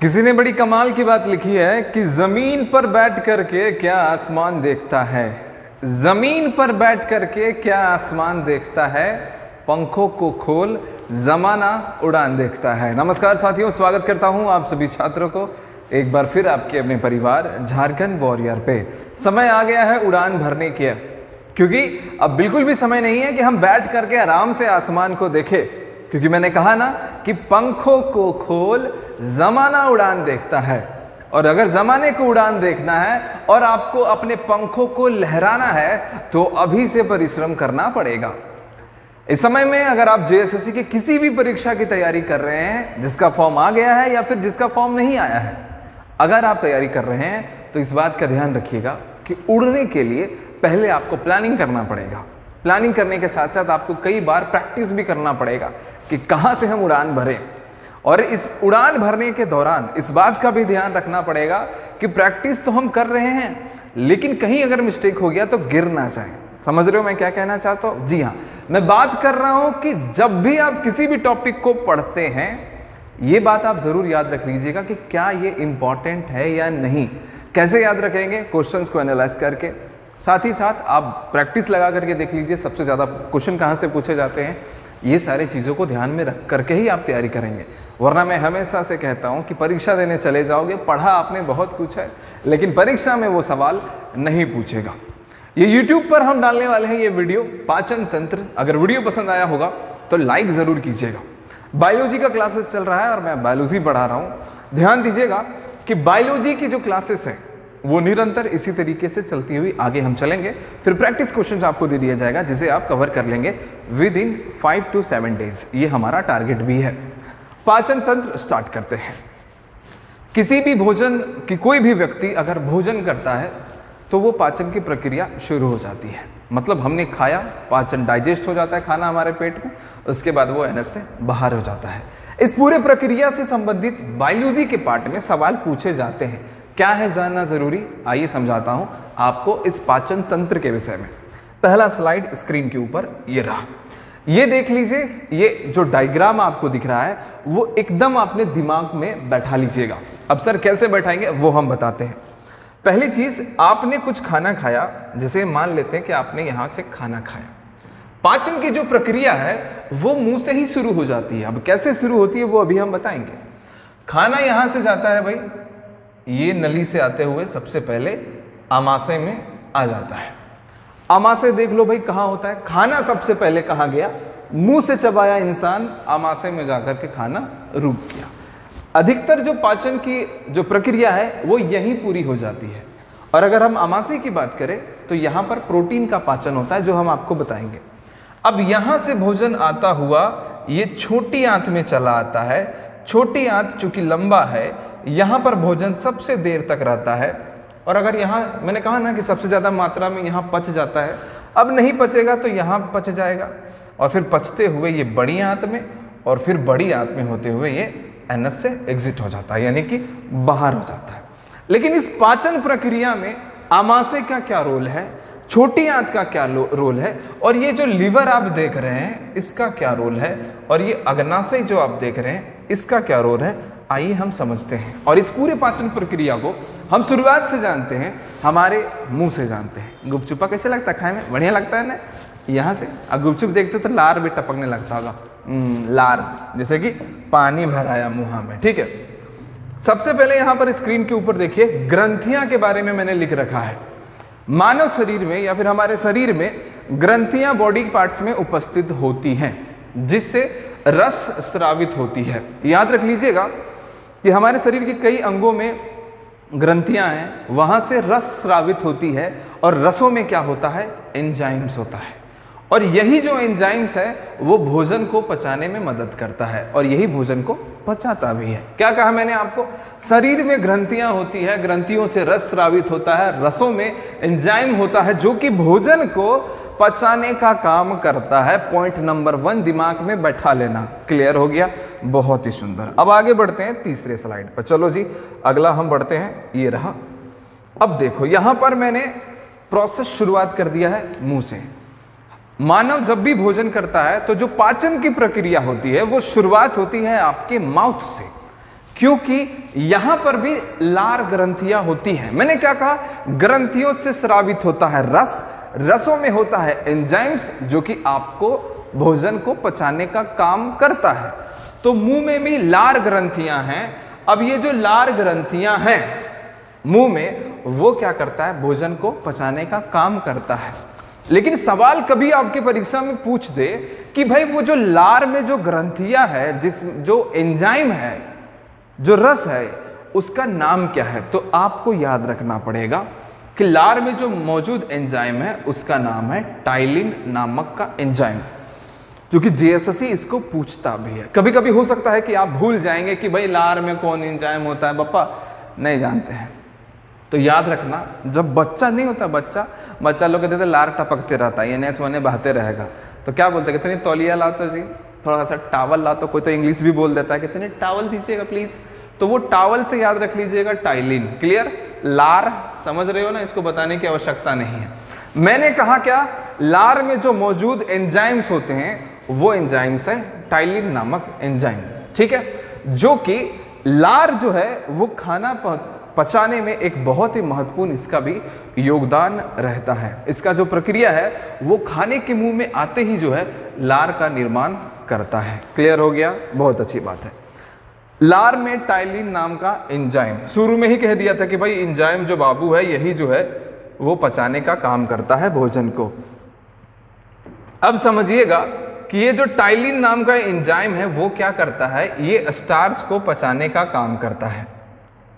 किसी ने बड़ी कमाल की बात लिखी है कि जमीन पर बैठ करके क्या आसमान देखता है, जमीन पर बैठ करके क्या आसमान देखता है, पंखों को खोल जमाना उड़ान देखता है। नमस्कार साथियों, स्वागत करता हूं आप सभी छात्रों को एक बार फिर आपके अपने परिवार झारखंड वॉरियर पे। समय आ गया है उड़ान भरने की, क्योंकि अब बिल्कुल भी समय नहीं है कि हम बैठ करके आराम से आसमान को देखें, क्योंकि मैंने कहा ना कि पंखों को खोल जमाना उड़ान देखता है। और अगर जमाने को उड़ान देखना है और आपको अपने पंखों को लहराना है तो अभी से परिश्रम करना पड़ेगा। इस समय में अगर आप जेएसएससी के किसी भी परीक्षा की तैयारी कर रहे हैं, जिसका फॉर्म आ गया है या फिर जिसका फॉर्म नहीं आया है, अगर आप तैयारी कर रहे हैं तो इस बात का ध्यान रखिएगा कि उड़ने के लिए पहले आपको प्लानिंग करना पड़ेगा। प्लानिंग करने के साथ साथ आपको कई बार प्रैक्टिस भी करना पड़ेगा कि कहां से हम उड़ान भरें। और इस उड़ान भरने के दौरान इस बात का भी ध्यान रखना पड़ेगा कि प्रैक्टिस तो हम कर रहे हैं, लेकिन कहीं अगर मिस्टेक हो गया तो गिर ना जाए। समझ रहे हो मैं क्या कहना चाहता हूं? जी हाँ, मैं बात कर रहा हूं कि जब भी आप किसी भी टॉपिक को पढ़ते हैं, ये बात आप जरूर याद रख लीजिएगा कि क्या ये इंपॉर्टेंट है या नहीं। कैसे याद रखेंगे? क्वेश्चंस को एनालाइज करके, साथ ही साथ आप प्रैक्टिस लगा करके देख लीजिए सबसे ज्यादा क्वेश्चन कहां से पूछे जाते हैं। ये सारी चीजों को ध्यान में रख करके ही आप तैयारी करेंगे, वरना मैं हमेशा से कहता हूं कि परीक्षा देने चले जाओगे, पढ़ा आपने बहुत कुछ है, लेकिन परीक्षा में वो सवाल नहीं पूछेगा। ये YouTube पर हम डालने वाले हैं ये वीडियो पाचन तंत्र। अगर वीडियो पसंद आया होगा तो लाइक जरूर कीजिएगा। बायोलॉजी का क्लासेस चल रहा है और मैं बायोलॉजी पढ़ा रहा हूं। ध्यान दीजिएगा कि बायोलॉजी की जो क्लासेस है वो निरंतर इसी तरीके से चलती हुई आगे हम चलेंगे। फिर प्रैक्टिस क्वेश्चन आपको दे दिया जाएगा जिसे आप कवर कर लेंगे विद इन 5 to 7 डेज। ये हमारा टारगेट भी है। पाचन तंत्र स्टार्ट करते हैं। किसी भी भोजन की कोई भी व्यक्ति अगर भोजन करता है तो वो पाचन की प्रक्रिया शुरू हो जाती है। मतलब हमने खाया, पाचन डाइजेस्ट हो जाता है खाना हमारे पेट में, उसके बाद वो एनएस से बाहर हो जाता है। इस पूरे प्रक्रिया से संबंधित बायोलॉजी के पार्ट में सवाल पूछे जाते हैं। क्या है जानना जरूरी? आइए समझाता हूं आपको इस पाचन तंत्र के विषय में। पहला स्लाइड स्क्रीन के ऊपर ये रहा, ये देख लीजिए। ये जो डायग्राम आपको दिख रहा है वो एकदम अपने दिमाग में बैठा लीजिएगा। अब सर कैसे बैठाएंगे वो हम बताते हैं। पहली चीज, आपने कुछ खाना खाया, जैसे मान लेते हैं कि आपने यहां से खाना खाया। पाचन की जो प्रक्रिया है वो मुंह से ही शुरू हो जाती है। अब कैसे शुरू होती है वो अभी हम बताएंगे। खाना यहां से जाता है भाई, ये नली से आते हुए सबसे पहले आमाशय में आ जाता है। आमाशय देख लो भाई कहां होता है। खाना सबसे पहले कहां गया? मुंह से चबाया इंसान, आमाशय में जाकर के खाना रुक गया। अधिकतर जो पाचन की जो प्रक्रिया है वो यहीं पूरी हो जाती है। और अगर हम आमाशय की बात करें तो यहां पर प्रोटीन का पाचन होता है, जो हम आपको बताएंगे। अब यहां से भोजन आता हुआ ये छोटी आंत में चला आता है। छोटी आंत चूंकि लंबा है, यहां पर भोजन सबसे देर तक रहता है। और अगर यहां मैंने कहा ना कि सबसे ज्यादा मात्रा में यहां पच जाता है, अब नहीं पचेगा तो यहां पच जाएगा, और फिर पचते हुए ये बड़ी आंत में, और फिर बड़ी आंत में होते हुए ये एनएस से एग्जिट हो जाता है, यानी कि बाहर हो जाता है। लेकिन इस पाचन प्रक्रिया में आमाशय का क्या रोल है, छोटी आंत का क्या रोल है, और ये जो लीवर आप देख रहे हैं इसका क्या रोल है, और ये अग्नाशय जो आप देख रहे हैं इसका क्या रोल है, आइए हम समझते हैं। और इस पूरे पाचन प्रक्रिया को हम शुरुआत से जानते हैं, हमारे मुंह से जानते हैं। गुपचुपा कैसे लगता है खाने में? बढ़िया लगता है ना। यहां से गुपचुप देखते तो लार भी टपकने लगता होगा, लार, जैसे कि पानी भराया मुंह में। ठीक है, सबसे पहले यहां पर स्क्रीन के ऊपर देखिए, ग्रंथियां के बारे में मैंने लिख रखा है। मानव शरीर में या फिर हमारे शरीर में ग्रंथियां बॉडी पार्ट्स में उपस्थित होती हैं, जिससे रस स्रावित होती है। याद रख लीजिएगा कि हमारे शरीर के कई अंगों में ग्रंथियां हैं, वहां से रस स्रावित होती है, और रसों में क्या होता है? एंजाइम्स होता है। और यही जो एंजाइम्स है वो भोजन को पचाने में मदद करता है, और यही भोजन को पचाता भी है। क्या कहा मैंने आपको? शरीर में ग्रंथियां होती है, ग्रंथियों से रस स्रावित होता है, रसों में एंजाइम होता है जो कि भोजन को पचाने का काम करता है। पॉइंट नंबर 1 दिमाग में बैठा लेना। क्लियर हो गया? बहुत ही सुंदर। अब आगे बढ़ते हैं तीसरे स्लाइड पर। चलो जी, अगला हम बढ़ते हैं, ये रहा। अब देखो यहां पर मैंने प्रोसेस शुरुआत कर दिया है मुंह से। मानव जब भी भोजन करता है तो जो पाचन की प्रक्रिया होती है वो शुरुआत होती है आपके माउथ से। क्योंकि यहां पर भी लार ग्रंथियां होती हैं। मैंने क्या कहा, ग्रंथियों से स्रावित होता है रस, रसों में होता है एंजाइम्स जो कि आपको भोजन को पचाने का काम करता है। तो मुंह में भी लार ग्रंथियां हैं। अब ये जो लार ग्रंथियां हैं मुंह में, वो क्या करता है, भोजन को पचाने का काम करता है। लेकिन सवाल कभी आपकी परीक्षा में पूछ दे कि भाई वो जो लार में जो ग्रंथियां है, जो एंजाइम है, जो रस है, उसका नाम क्या है, तो आपको याद रखना पड़ेगा कि लार में जो मौजूद एंजाइम है उसका नाम है टाइलिन नामक का एंजाइम, जो कि जीएसएससी इसको पूछता भी है। कभी कभी हो सकता है कि आप भूल जाएंगे कि भाई लार में कौन एंजाइम होता है, पापा नहीं जानते हैं। तो याद रखना, जब बच्चा नहीं होता, बच्चा लोग कहते थे लार टपकते रहता है, ये नैस वने बहते रहेगा, तो क्या बोलते, कितनी तौलिया लाते जी, थोड़ा सा टावल लाते, कोई तो इंग्लिश भी बोल देता है, कितने टावल दीजिएगा प्लीज। तो वो टावल से याद रख लीजिएगा टाइलिन। क्लियर, लार समझ रहे हो ना, इसको बताने की आवश्यकता नहीं है। मैंने कहा क्या, लार में जो मौजूद एंजाइम्स होते हैं वो एंजाइम्स है टाइलिन नामक एंजाइम, ठीक है, जो कि लार जो है वो खाना पचाने में एक बहुत ही महत्वपूर्ण इसका भी योगदान रहता है। इसका जो प्रक्रिया है वो खाने के मुंह में आते ही जो है लार का निर्माण करता है। क्लियर हो गया, बहुत अच्छी बात है। लार में टाइलिन नाम का एंजाइम, शुरू में ही कह दिया था कि भाई एंजाइम जो बाबू है यही जो है वो पचाने का काम करता है भोजन को। अब समझिएगा कि ये जो टाइलिन नाम का एंजाइम है वो क्या करता है, ये स्टार्च को पचाने का काम करता है,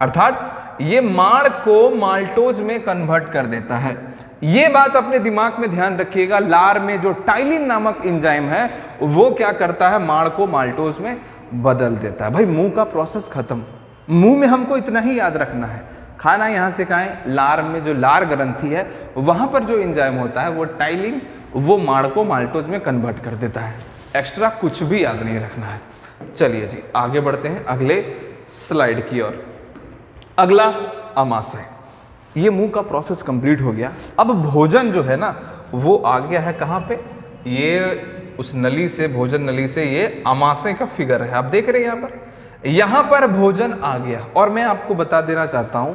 अर्थात ये माड़ को माल्टोज में कन्वर्ट कर देता है। ये बात अपने दिमाग में ध्यान रखिएगा, लार में जो टाइलिन नामक एंजाइम है वो क्या करता है, माड़ को माल्टोज में बदल देता है। भाई मुंह का प्रोसेस खत्म, मुंह में हमको इतना ही याद रखना है, खाना यहां से खाएं, लार में जो लार ग्रंथि है वहां पर जो एंजाइम होता है वो टाइलिन, वो माड़ को माल्टोज में कन्वर्ट कर देता है। एक्स्ट्रा कुछ भी याद नहीं रखना है। चलिए जी आगे बढ़ते हैं अगले स्लाइड की ओर। अगला आमाशय, ये मुंह का प्रोसेस कंप्लीट हो गया। अब भोजन जो है ना वो आ गया है कहां पे, ये उस नली से, भोजन नली से, ये आमाशय का फिगर है, आप देख रहे हैं यहां पर भोजन आ गया। और मैं आपको बता देना चाहता हूं,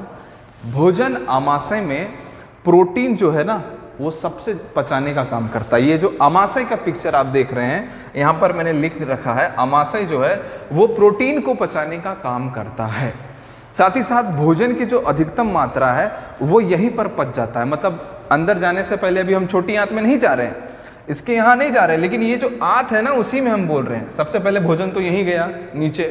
भोजन आमाशय में प्रोटीन जो है ना वो सबसे पचाने का काम करता है। ये जो आमाशय का पिक्चर आप देख रहे हैं, यहां पर मैंने लिख रखा है, आमाशय जो है वो प्रोटीन को पचाने का काम करता है। साथ ही साथ भोजन की जो अधिकतम मात्रा है वो यहीं पर पच जाता है। मतलब अंदर जाने से पहले, अभी हम छोटी आंत में नहीं जा रहे हैं, इसके यहां नहीं जा रहे हैं, लेकिन ये जो आंत है ना उसी में हम बोल रहे हैं। सबसे पहले भोजन तो यहीं गया नीचे,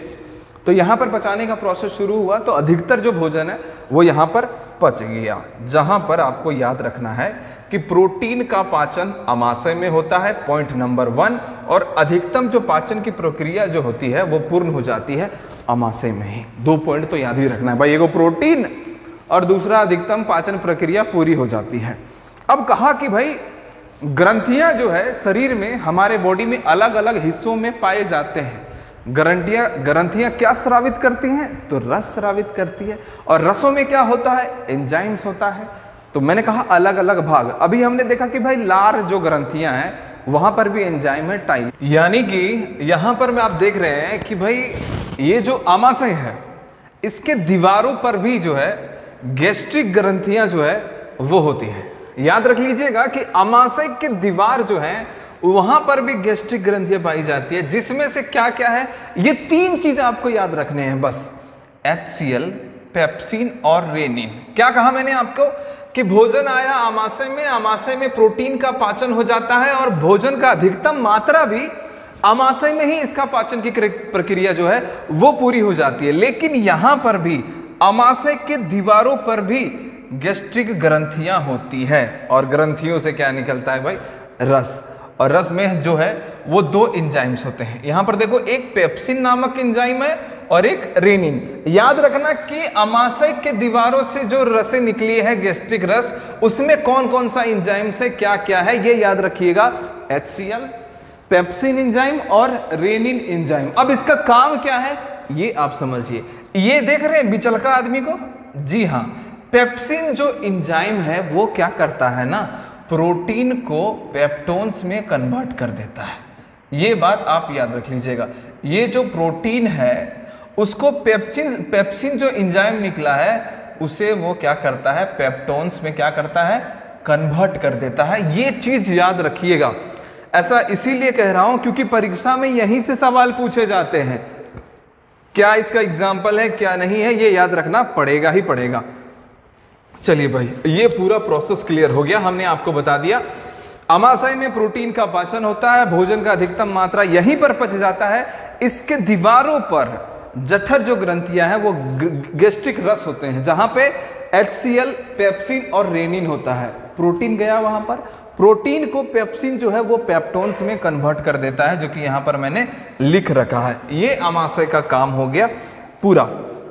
तो यहां पर पचाने का प्रोसेस शुरू हुआ, तो अधिकतर जो भोजन है वो यहां पर पच गया। जहां पर आपको याद रखना है कि प्रोटीन का पाचन आमाशय में होता है, पॉइंट नंबर 1, और अधिकतम जो पाचन की प्रक्रिया जो होती है वो पूर्ण हो जाती है आमाशय में ही। 2 पॉइंट तो याद ही रखना है भाई, एगो प्रोटीन और दूसरा अधिकतम पाचन प्रक्रिया पूरी हो जाती है। अब कहा कि भाई ग्रंथियां जो है शरीर में, हमारे बॉडी में अलग अलग हिस्सों में पाए जाते हैं। ग्रंथियां क्या स्रावित करती हैं, तो रस स्रावित करती है, और रसों में क्या होता है, एंजाइम्स होता है। तो मैंने कहा अलग अलग भाग। अभी हमने देखा कि भाई लार जो ग्रंथियां हैं वहां पर भी एंजाइम है टाइलिन, यानी कि यहां पर में आप देख रहे हैं कि भाई ये जो आमाशय है इसके दीवारों पर भी जो है गैस्ट्रिक ग्रंथियां जो है वो होती है। याद रख लीजिएगा कि आमाशय के दीवार जो है वहां पर भी गैस्ट्रिक ग्रंथियां पाई जाती है, जिसमें से क्या क्या है, ये 3 चीजें आपको याद रखने हैं बस, HCl, पेप्सिन और रेनिन। क्या कहा मैंने आपको कि भोजन आया आमाशय में, आमाशय में प्रोटीन का पाचन हो जाता है, और भोजन का अधिकतम मात्रा भी आमाशय में ही इसका पाचन की प्रक्रिया जो है वो पूरी हो जाती है। लेकिन यहां पर भी आमाशय के दीवारों पर भी गैस्ट्रिक ग्रंथियां होती है, और ग्रंथियों से क्या निकलता है भाई, रस। और रस में जो है वो 2 एंजाइम्स होते हैं। यहां पर देखो, एक पेप्सिन नामक एंजाइम है और एक रेनिन। याद रखना कि आमाशय के दीवारों से जो रसें निकली है, गैस्ट्रिक रस, उसमें कौन कौन सा एंजाइम से क्या क्या है ये याद रखिएगा, HCl, पेप्सिन एंजाइम और रेनिन एंजाइम। अब इसका काम क्या है ये आप समझिए। ये देख रहे हैं बिचलका आदमी को, जी हां, पेप्सिन जो एंजाइम है वो क्या करता है ना, प्रोटीन को पेप्टोन्स में कन्वर्ट कर देता है। ये बात आप याद रख लीजिएगा। ये जो प्रोटीन है उसको पेप्सिन जो एंजाइम निकला है उसे वो क्या करता है, पेप्टोन्स में क्या करता है, कन्वर्ट कर देता है। ये चीज याद रखिएगा। ऐसा इसीलिए कह रहा हूं क्योंकि परीक्षा में यहीं से सवाल पूछे जाते हैं। क्या इसका एग्जाम्पल है क्या नहीं है, ये याद रखना पड़ेगा ही पड़ेगा। चलिए भाई, ये पूरा प्रोसेस क्लियर हो गया, हमने आपको बता दिया। अमाशय में प्रोटीन का पाचन होता है, भोजन का अधिकतम मात्रा यहीं पर पच जाता है। इसके दीवारों पर जठर जो ग्रंथियां हैं वो गैस्ट्रिक रस होते हैं, जहां पे HCl, पेप्सिन और रेनिन होता है। प्रोटीन गया वहां पर, प्रोटीन को पेप्सिन जो है वो पेप्टोन्स में कन्वर्ट कर देता है, जो कि यहां पर मैंने लिख रखा है। ये अमाशय का काम हो गया पूरा।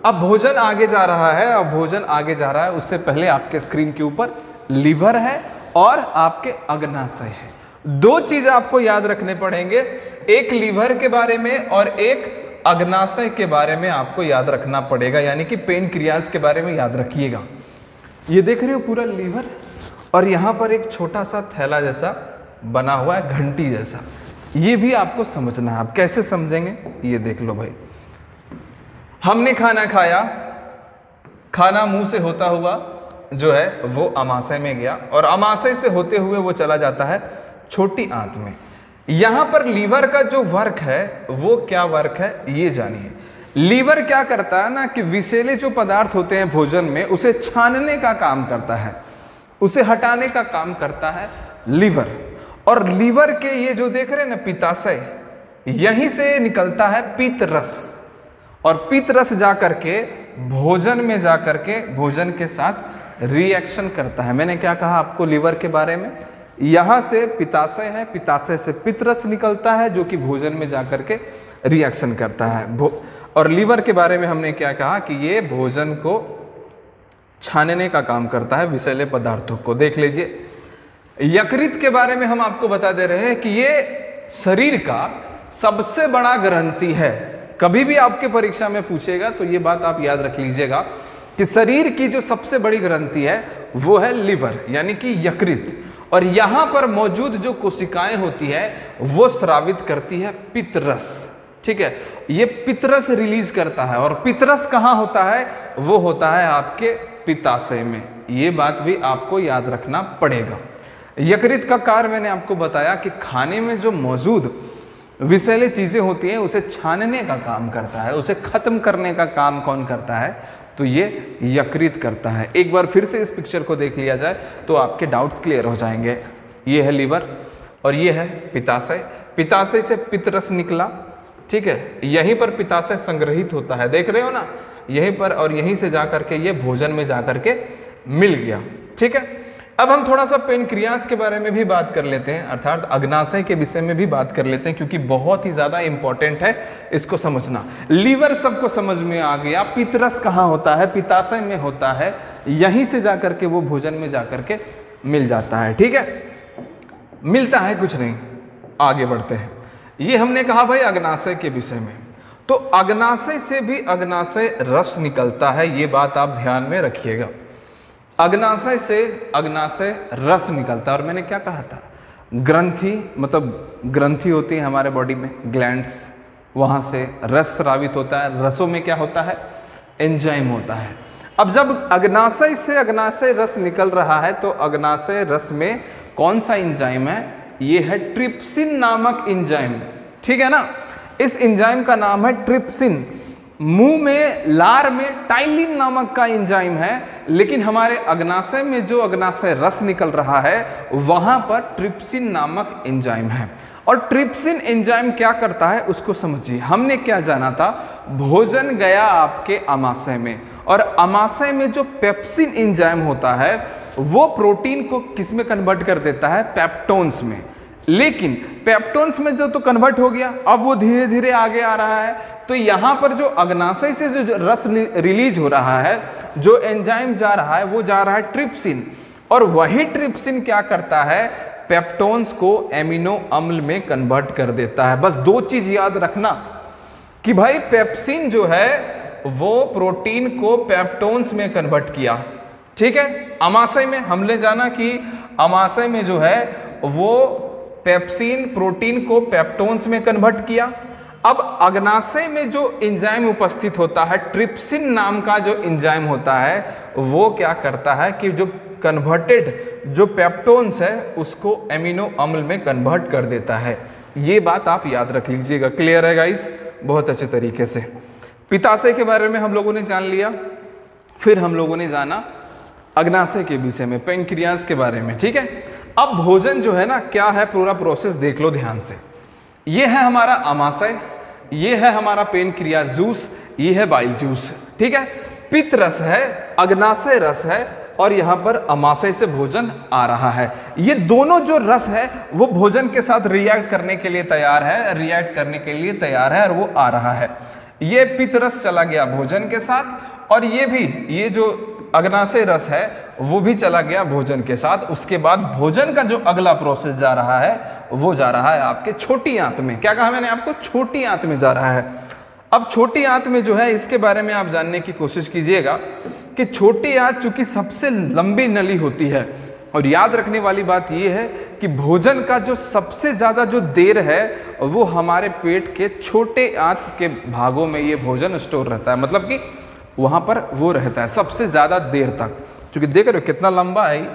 अब भोजन आगे जा रहा है, अब भोजन आगे जा रहा है, उससे पहले आपके स्क्रीन के ऊपर लीवर है और आपके अग्नाशय है। दो चीज आपको याद रखने पड़ेंगे, एक लीवर के बारे में और एक अग्नाशय के बारे में आपको याद रखना पड़ेगा, यानी कि पेनक्रियाज के बारे में याद रखिएगा। ये देख रहे हो पूरा लीवर, और यहां पर एक छोटा सा थैला जैसा बना हुआ है, घंटी जैसा। ये भी आपको समझना है। आप कैसे समझेंगे ये देख लो भाई। हमने खाना खाया, खाना मुंह से होता हुआ जो है वो अमाशय में गया, और अमाशय से होते हुए वो चला जाता है छोटी आंत में। यहां पर लीवर का जो वर्क है वो क्या वर्क है ये जानिए। लीवर क्या करता है ना कि विषैले जो पदार्थ होते हैं भोजन में, उसे छानने का काम करता है, उसे हटाने का काम करता है लीवर। और लीवर के ये जो देख रहे हैं ना पित्ताशय, यहीं से निकलता है पित्त रस, और पित्त रस जाकर के भोजन में जाकर के भोजन के साथ रिएक्शन करता है। मैंने क्या कहा आपको लीवर के बारे में, यहां से पित्ताशय है, पित्ताशय से पित्त रस निकलता है जो कि भोजन में जाकर के रिएक्शन करता है। और लीवर के बारे में हमने क्या कहा कि ये भोजन को छानने का काम करता है, विषैले पदार्थों को। देख लीजिए, यकृत के बारे में हम आपको बता दे रहे हैं कि ये शरीर का सबसे बड़ा ग्रंथि है। कभी भी आपके परीक्षा में पूछेगा तो ये बात आप याद रख लीजिएगा कि शरीर की जो सबसे बड़ी ग्रंथि है वो है लीवर, यानी कि यकृत। और यहां पर मौजूद जो कोशिकाएं होती है वो स्रावित करती है पित्त रस। ठीक है, ये पित्त रस रिलीज करता है, और पित्त रस कहां होता है, वो होता है आपके पित्ताशय में। ये बात भी आपको याद रखना पड़ेगा। यकृत का कार्य मैंने आपको बताया कि खाने में जो मौजूद विषैले चीजें होती हैं उसे छानने का काम करता है, उसे खत्म करने का काम कौन करता है, तो ये यकृत करता है। एक बार फिर से इस पिक्चर को देख लिया जाए तो आपके डाउट्स क्लियर हो जाएंगे। ये है लीवर और ये है पित्ताशय। पित्ताशय से पित्त रस निकला, ठीक है, यहीं पर पित्ताशय संग्रहित होता है, देख रहे हो ना, यहीं पर, और यहीं से जाकर के ये भोजन में जाकर के मिल गया। ठीक है, अब हम थोड़ा सा पेनक्रियाज के बारे में भी बात कर लेते हैं, अर्थात अग्नाशय के विषय में भी बात कर लेते हैं, क्योंकि बहुत ही ज्यादा इंपॉर्टेंट है इसको समझना। लीवर सबको समझ में आ गया, पित्त रस कहाँ होता है, पित्ताशय में होता है, यहीं से जाकर के वो भोजन में जाकर के मिल जाता है। ठीक है, मिलता है कुछ नहीं, आगे बढ़ते हैं। ये हमने कहा भाई अग्नाशय के विषय में। तो अग्नाशय से भी अग्नाशय रस निकलता है, ये बात आप ध्यान में रखिएगा। अग्नाशय से अग्नाशय रस निकलता है। और मैंने क्या कहा था, ग्रंथि, मतलब ग्रंथि होती है हमारे बॉडी में, ग्लैंड्स, वहां से रस स्रावित होता है। रसों में क्या होता है, एंजाइम होता है। अब जब अग्नाशय से अग्नाशय रस निकल रहा है तो अग्नाशय रस में कौन सा एंजाइम है, ये है ट्रिप्सिन नामक एंजाइम। ठीक है ना, इस एंजाइम का नाम है ट्रिप्सिन। मुंह में, लार में टाइलिन नामक का एंजाइम है, लेकिन हमारे अग्नाशय में जो अग्नाशय रस निकल रहा है वहां पर ट्रिप्सिन नामक एंजाइम है। और ट्रिप्सिन एंजाइम क्या करता है उसको समझिए। हमने क्या जाना था, भोजन गया आपके अमाशय में, और अमाशय में जो पेप्सिन एंजाइम होता है वो प्रोटीन को किस में कन्वर्ट कर देता है, पेप्टोन्स में। लेकिन पेप्टोन्स में जो तो कन्वर्ट हो गया, अब वो धीरे धीरे आगे आ रहा है। तो यहां पर जो अग्नाशय से जो रस रिलीज हो रहा है, जो एंजाइम जा रहा है, वो जा रहा है ट्रिप्सिन। और वही ट्रिप्सिन क्या करता है, पेप्टोन्स को एमिनो अम्ल में कन्वर्ट कर देता है। बस दो चीज याद रखना कि भाई पेप्सिन जो है वो प्रोटीन को पेप्टोन्स में कन्वर्ट किया। ठीक है, अमाशय में हमने जाना कि अमाशय में जो है वो पेप्सिन प्रोटीन को पेप्टोन्स में कन्वर्ट किया। अब अग्नाशय में जो एंजाइम उपस्थित होता है, ट्रिप्सिन नाम का जो एंजाइम होता है, वो क्या करता है कि जो कन्वर्टेड जो पेप्टोन्स है उसको एमिनो अम्ल में कन्वर्ट कर देता है। ये बात आप याद रख लीजिएगा। क्लियर है गाइस? बहुत अच्छे तरीके से पित्ताशय के बारे में हम लोगों ने जान लिया। फिर हम लोगों ने जाना अग्नाशय के विषय में, पेनक्रियाज के बारे में। ठीक है, अब भोजन जो है ना क्या है, पूरा प्रोसेस देख लो ध्यान से। ये है हमारा आमाशय, ये है हमारा पेनक्रियाज जूस, ये है बाइल जूस। ठीक है, पित्त रस है, अग्नाशय रस है, और यहां पर आमाशय से भोजन आ रहा है। ये दोनों जो रस है वो भोजन के साथ रिएक्ट करने के लिए तैयार है, और वो आ रहा है। ये पित्त रस चला गया भोजन के साथ, और ये जो अग्नाशय रस है वो भी चला गया भोजन के साथ। उसके बाद भोजन का जो अगला प्रोसेस जा रहा है वो जा रहा है आपके छोटी आंत में। क्या कहा मैंने आपको? छोटी आंत में जा रहा है। अब छोटी आंत में जो है इसके बारे में आप जानने की कोशिश कीजिएगा कि छोटी आंत चूंकि सबसे लंबी नली होती है, और याद रखने वाली बात यह है कि भोजन का जो सबसे ज्यादा जो देर है वो हमारे पेट के छोटे आंत के भागों में ये भोजन स्टोर रहता है, मतलब कि वहां पर वो रहता है सबसे ज्यादा देर तक। क्योंकि देख रहे हो कितना लंबा है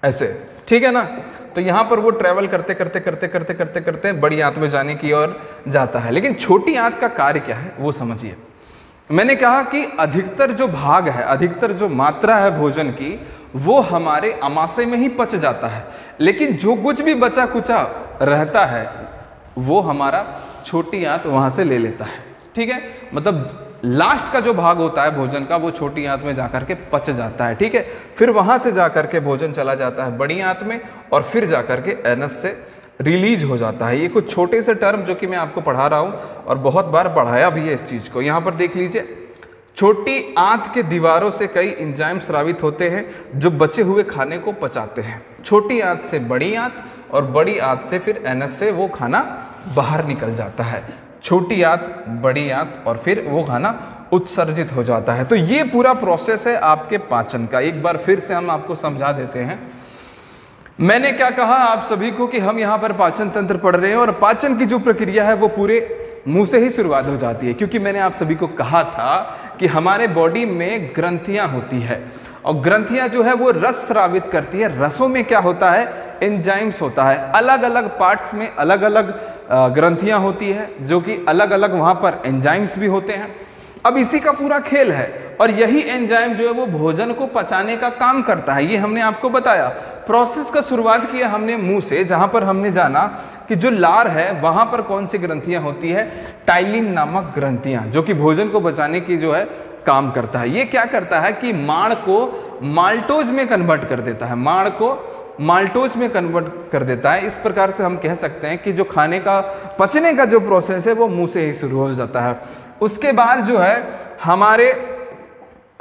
ऐसे, ठीक है ना? तो यहां पर वो ट्रेवल करते करते करते करते करते करते बड़ी आंत में जाने की ओर जाता है। लेकिन छोटी आंत का कार्य क्या है वो समझिए। मैंने कहा कि अधिकतर जो भाग है, अधिकतर जो मात्रा है भोजन की, वो हमारे आमाशय में ही पच जाता है। लेकिन जो कुछ भी बचा कुचा रहता है वो हमारा छोटी आंत वहां से ले लेता है। ठीक है, मतलब लास्ट का जो भाग होता है भोजन का वो छोटी आंत में जाकर के पच जाता है। ठीक है, फिर वहां से जाकर के भोजन चला जाता है बड़ी आंत में, और फिर जाकर के एनस से रिलीज हो जाता है। ये कुछ छोटे से टर्म जो कि मैं आपको पढ़ा रहा हूं और बहुत बार पढ़ाया भी है इस चीज को। यहां पर देख लीजिए, छोटी आंत के दीवारों से कई एंजाइम स्रावित होते हैं जो बचे हुए खाने को पचाते हैं। छोटी आंत से बड़ी आंत, और बड़ी आंत से फिर एनस से वो खाना बाहर निकल जाता है। छोटी आंत, बड़ी आंत, और फिर वो खाना उत्सर्जित हो जाता है। तो ये पूरा प्रोसेस है आपके पाचन का। एक बार फिर से हम आपको समझा देते हैं। मैंने क्या कहा आप सभी को कि हम यहां पर पाचन तंत्र पढ़ रहे हैं, और पाचन की जो प्रक्रिया है वो पूरे मुंह से ही शुरुआत हो जाती है। क्योंकि मैंने आप सभी को कहा था कि हमारे बॉडी में ग्रंथियां होती है, और ग्रंथियां जो है वो रस स्रावित करती है। रसों में क्या होता है? एंजाइम्स होता है। अलग अलग पार्ट्स में अलग अलग ग्रंथियां होती है, जो कि अलग अलग वहां पर एंजाइम्स भी होते हैं। अब इसी का पूरा खेल है, और यही एंजाइम जो है वो भोजन को पचाने का काम करता है। ये हमने आपको बताया। प्रोसेस का शुरुआत किया हमने मुंह से, जहां पर हमने जाना कि जो लार है वहां पर कौन सी ग्रंथियां होती है? टाइलिन नामक ग्रंथियां, जो कि भोजन को बचाने की जो है काम करता है। ये क्या करता है कि माड़ को माल्टोज में कन्वर्ट कर देता है, माड़ को माल्टोज में कन्वर्ट कर देता है। इस प्रकार से हम कह सकते हैं कि जो खाने का पचने का जो प्रोसेस है वो मुंह से ही शुरू हो जाता है। उसके बाद जो है हमारे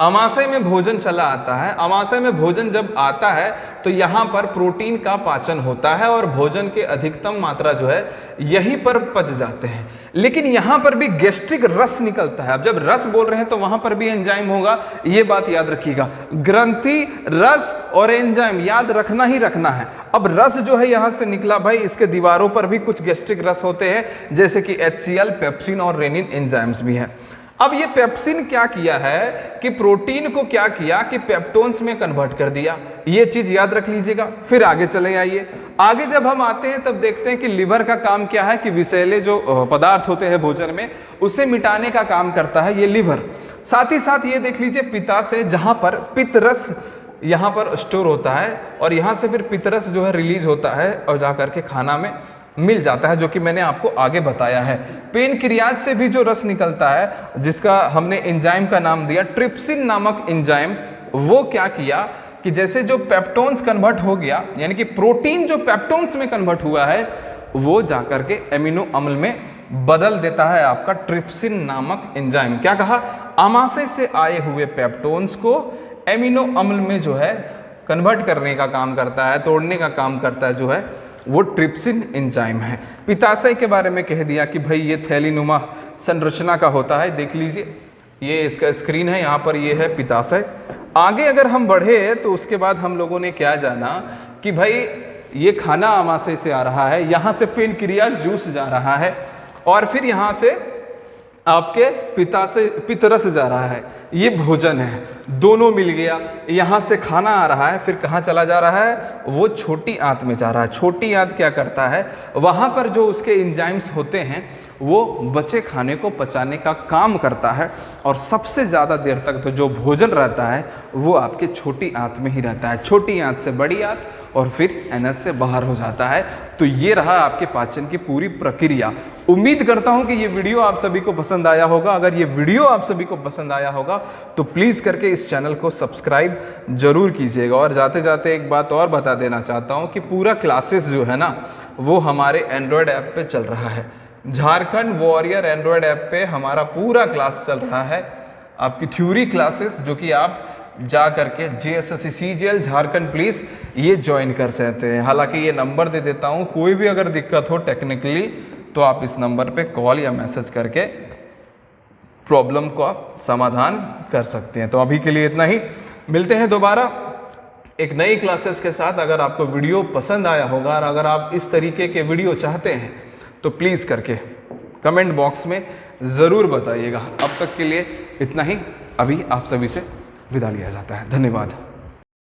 आमाशय में भोजन चला आता है। आमाशय में भोजन जब आता है तो यहां पर प्रोटीन का पाचन होता है, और भोजन के अधिकतम मात्रा जो है यहीं पर पच जाते हैं। लेकिन यहां पर भी गैस्ट्रिक रस निकलता है। अब जब रस बोल रहे हैं तो वहां पर भी एंजाइम होगा, ये बात याद रखिएगा। ग्रंथि, रस और एंजाइम याद रखना ही रखना है। अब रस जो है यहां से निकला भाई, इसके दीवारों पर भी कुछ गैस्ट्रिक रस होते हैं, जैसे कि HCl, पेप्सिन और रेनिन एंजाइम्स भी है। अब ये पेप्सिन क्या किया है कि प्रोटीन को क्या किया कि पेप्टोन्स में कन्वर्ट कर दिया। ये चीज याद रख लीजिएगा। फिर आगे चले आइए। आगे जब हम आते हैं तब देखते हैं कि लिवर का काम क्या है कि विषैले जो पदार्थ होते हैं भोजन में उसे मिटाने का काम करता है ये लिवर। साथ ही साथ ये देख लीजिए पित्ताशय, जहां पर पित्त रस यहां पर स्टोर होता है, और यहां से फिर पित्त रस जो है रिलीज होता है और जाकर के खाना में मिल जाता है, जो कि मैंने आपको आगे बताया है। पेनक्रियाज से भी जो रस निकलता है, जिसका हमने एंजाइम का नाम दिया ट्रिप्सिन नामक एंजाइम, वो क्या किया कि जैसे जो पेप्टोन्स कन्वर्ट हो गया, यानी कि प्रोटीन जो पेप्टोन्स में कन्वर्ट हुआ है वो जाकर के एमिनो अम्ल में बदल देता है आपका ट्रिप्सिन नामक एंजाइम। क्या कहा? आमाशय से आए हुए पेप्टोन्स को एमिनो अम्ल में जो है कन्वर्ट करने का काम करता है, तोड़ने का काम करता है जो है वो ट्रिप्सिन एंजाइम है। पित्ताशय के बारे में कह दिया कि भाई ये थैलीनुमा संरचना का होता है। देख लीजिए, ये इसका स्क्रीन है, यहाँ पर ये है पित्ताशय। आगे अगर हम बढ़े तो उसके बाद हम लोगों ने क्या जाना कि भाई ये खाना आमाशय से आ रहा है, यहाँ से पेनक्रियाज जूस जा रहा है, और फिर यहां से आपके पितरस जा रहा है, ये भोजन है, दोनों मिल गया। यहां से खाना आ रहा है, फिर कहां चला जा रहा है, वो छोटी आंत में जा रहा है। छोटी आंत क्या करता है, वहां पर जो उसके एंजाइम्स होते हैं वो बचे खाने को पचाने का काम करता है, और सबसे ज्यादा देर तक तो जो भोजन रहता है वो आपके छोटी आंत में ही रहता है। छोटी आंत से बड़ी आंत और फिर एनएस से बाहर हो जाता है। तो ये रहा आपके पाचन की पूरी प्रक्रिया। उम्मीद करता हूं कि ये वीडियो आप सभी को पसंद आया होगा। अगर ये वीडियो आप सभी को पसंद आया होगा तो प्लीज करके इस चैनल को सब्सक्राइब जरूर कीजिएगा। और जाते जाते एक बात और बता देना चाहता हूं कि पूरा क्लासेस जो है ना वो हमारे एंड्रॉयड ऐप पे चल रहा है। झारखंड वॉरियर एंड्रॉयड ऐप पे हमारा पूरा क्लास चल रहा है, आपकी थ्योरी क्लासेस, जो कि आप जा करके JSSC CGL झारखंड प्लीज ये ज्वाइन कर सकते हैं। हालांकि ये नंबर दे देता हूं, कोई भी अगर दिक्कत हो टेक्निकली तो आप इस नंबर पे कॉल या मैसेज करके प्रॉब्लम को आप समाधान कर सकते हैं। तो अभी के लिए इतना ही, मिलते हैं दोबारा एक नई क्लासेस के साथ। अगर आपको वीडियो पसंद आया होगा और अगर आप इस तरीके के वीडियो चाहते हैं तो प्लीज करके कमेंट बॉक्स में जरूर बताइएगा। अब तक के लिए इतना ही, अभी आप सभी से विदा लिया जाता है। धन्यवाद।